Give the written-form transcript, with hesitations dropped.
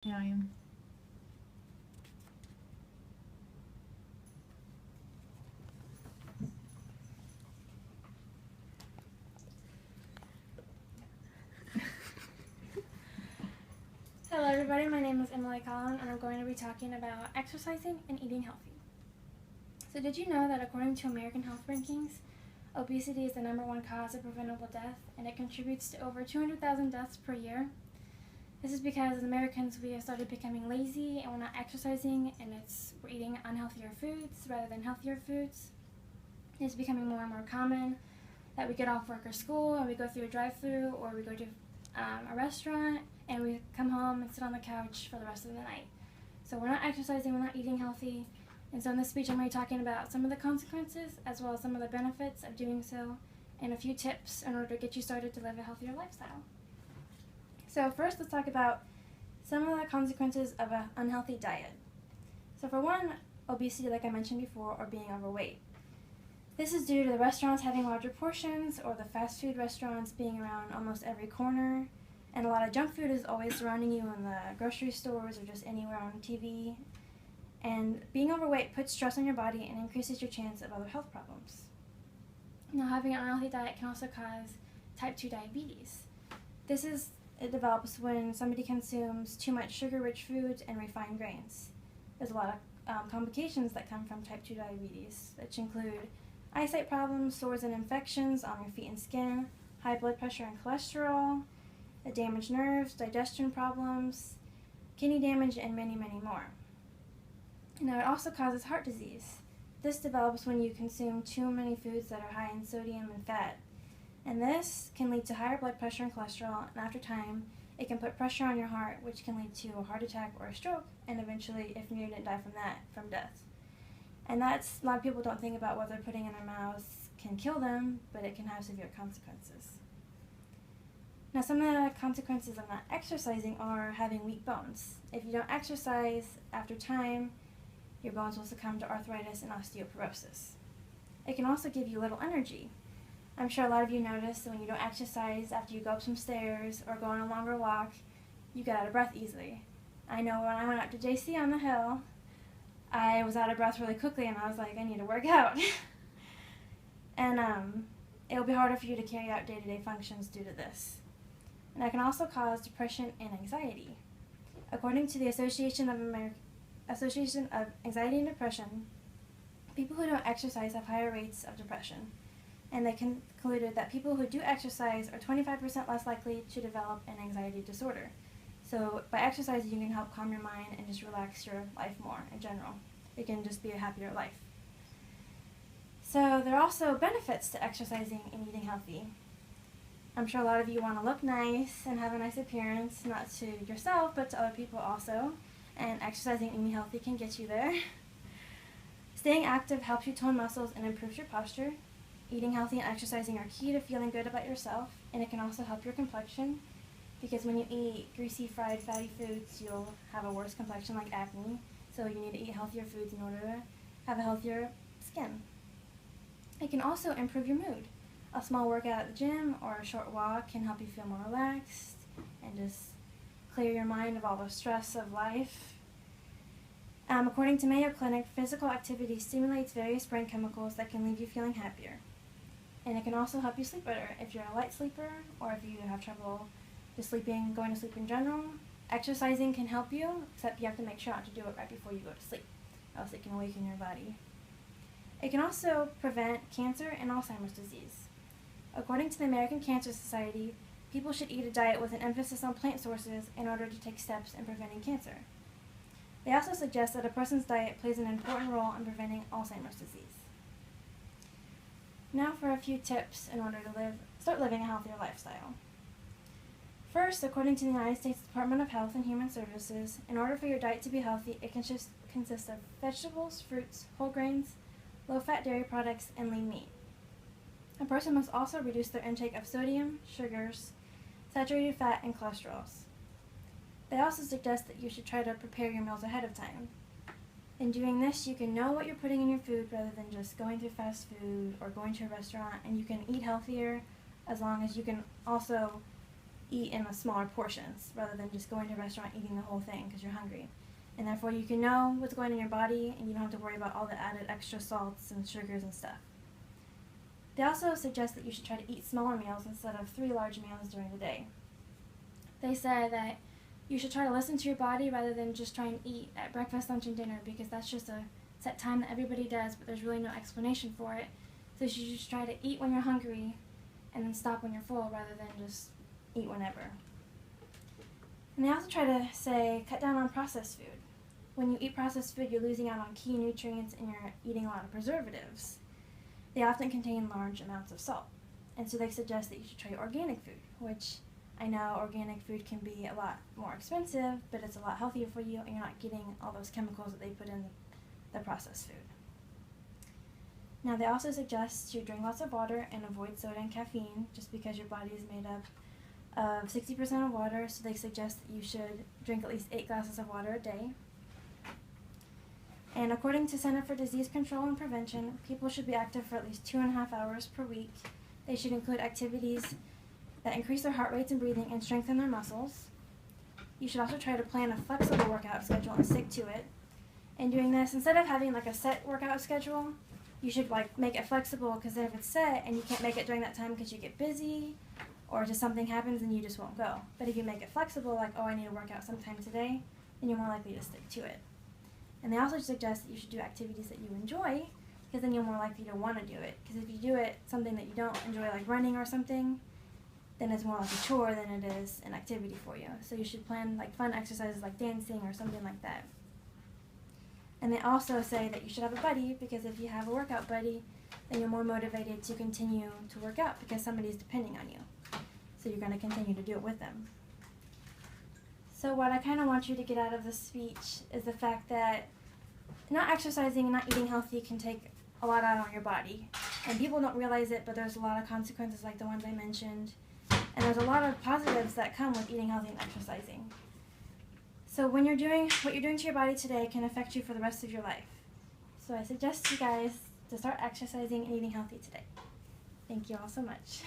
Yeah, I am. Hello everybody, my name is Emily Collin and I'm going to be talking about exercising and eating healthy. So did you know that according to American Health Rankings, obesity is the #1 cause of preventable death and it contributes to over 200,000 deaths per year? This is because as Americans we have started becoming lazy and we're not exercising and we're eating unhealthier foods rather than healthier foods. It's becoming more and more common that we get off work or school and we go through a drive-thru or we go to a restaurant and we come home and sit on the couch for the rest of the night. So we're not exercising, we're not eating healthy. And so in this speech I'm going to be talking about some of the consequences as well as some of the benefits of doing so and a few tips in order to get you started to live a healthier lifestyle. So first let's talk about some of the consequences of an unhealthy diet. So for one, obesity like I mentioned before, or being overweight. This is due to the restaurants having larger portions or the fast food restaurants being around almost every corner, and a lot of junk food is always surrounding you in the grocery stores or just anywhere on TV. And being overweight puts stress on your body and increases your chance of other health problems. Now, having an unhealthy diet can also cause type 2 diabetes. It develops when somebody consumes too much sugar-rich foods and refined grains. There's a lot of complications that come from type 2 diabetes, which include eyesight problems, sores and infections on your feet and skin, high blood pressure and cholesterol, damaged nerves, digestion problems, kidney damage, and many, many more. Now, it also causes heart disease. This develops when you consume too many foods that are high in sodium and fat. And this can lead to higher blood pressure and cholesterol, and after time, it can put pressure on your heart, which can lead to a heart attack or a stroke, and eventually, if you didn't die from that, from death. And a lot of people don't think about what they're putting in their mouths can kill them, but it can have severe consequences. Now, some of the consequences of not exercising are having weak bones. If you don't exercise, after time, your bones will succumb to arthritis and osteoporosis. It can also give you little energy. I'm sure a lot of you notice that when you don't exercise, after you go up some stairs or go on a longer walk, you get out of breath easily. I know when I went up to JC on the hill, I was out of breath really quickly and I was like, I need to work out. And it'll be harder for you to carry out day-to-day functions due to this. And that can also cause depression and anxiety. According to the Association of Anxiety and Depression, people who don't exercise have higher rates of depression. And they concluded that people who do exercise are 25% less likely to develop an anxiety disorder. So by exercising, you can help calm your mind and just relax your life more in general. It can just be a happier life. So there are also benefits to exercising and eating healthy. I'm sure a lot of you want to look nice and have a nice appearance, not to yourself, but to other people also. And exercising and eating healthy can get you there. Staying active helps you tone muscles and improves your posture. Eating healthy and exercising are key to feeling good about yourself, and it can also help your complexion, because when you eat greasy, fried, fatty foods, you'll have a worse complexion like acne. So you need to eat healthier foods in order to have a healthier skin. It can also improve your mood. A small workout at the gym or a short walk can help you feel more relaxed and just clear your mind of all the stress of life. According to Mayo Clinic, physical activity stimulates various brain chemicals that can leave you feeling happier. And it can also help you sleep better if you're a light sleeper or if you have trouble just going to sleep in general. Exercising can help you, except you have to make sure not to do it right before you go to sleep, else it can awaken your body. It can also prevent cancer and Alzheimer's disease. According to the American Cancer Society, people should eat a diet with an emphasis on plant sources in order to take steps in preventing cancer. They also suggest that a person's diet plays an important role in preventing Alzheimer's disease. Now for a few tips in order to start living a healthier lifestyle. First, according to the United States Department of Health and Human Services, in order for your diet to be healthy, it consists of vegetables, fruits, whole grains, low-fat dairy products, and lean meat. A person must also reduce their intake of sodium, sugars, saturated fat, and cholesterols. They also suggest that you should try to prepare your meals ahead of time. In doing this, you can know what you're putting in your food rather than just going through fast food or going to a restaurant, and you can eat healthier as long as you can also eat in smaller portions rather than just going to a restaurant eating the whole thing because you're hungry. And therefore you can know what's going in your body and you don't have to worry about all the added extra salts and sugars and stuff. They also suggest that you should try to eat smaller meals instead of 3 large meals during the day. They say that you should try to listen to your body rather than just try and eat at breakfast, lunch, and dinner, because that's just a set time that everybody does, but there's really no explanation for it. So you should just try to eat when you're hungry and then stop when you're full rather than just eat whenever. And they also try to say cut down on processed food. When you eat processed food, you're losing out on key nutrients and you're eating a lot of preservatives. They often contain large amounts of salt. And so they suggest that you should try organic food, which I know organic food can be a lot more expensive, but it's a lot healthier for you and you're not getting all those chemicals that they put in the processed food. Now they also suggest you drink lots of water and avoid soda and caffeine, just because your body is made up of 60% of water, so they suggest that you should drink at least 8 glasses of water a day. And according to Center for Disease Control and Prevention, people should be active for at least 2.5 hours per week. They should include activities that increase their heart rates and breathing and strengthen their muscles. You should also try to plan a flexible workout schedule and stick to it. And doing this, instead of having like a set workout schedule, you should make it flexible, because then if it's set and you can't make it during that time because you get busy or just something happens, then you just won't go. But if you make it flexible, like, oh, I need to work out sometime today, then you're more likely to stick to it. And they also suggest that you should do activities that you enjoy, because then you're more likely to want to do it. Because if you do it something that you don't enjoy, like running or something, then it's more like a chore than it is an activity for you. So you should plan like fun exercises like dancing or something like that. And they also say that you should have a buddy, because if you have a workout buddy, then you're more motivated to continue to work out because somebody's depending on you. So you're going to continue to do it with them. So what I kind of want you to get out of this speech is the fact that not exercising and not eating healthy can take a lot out on your body. And people don't realize it, but there's a lot of consequences like the ones I mentioned. And there's a lot of positives that come with eating healthy and exercising. So when you're doing what you're doing to your body today can affect you for the rest of your life. So I suggest you guys to start exercising and eating healthy today. Thank you all so much.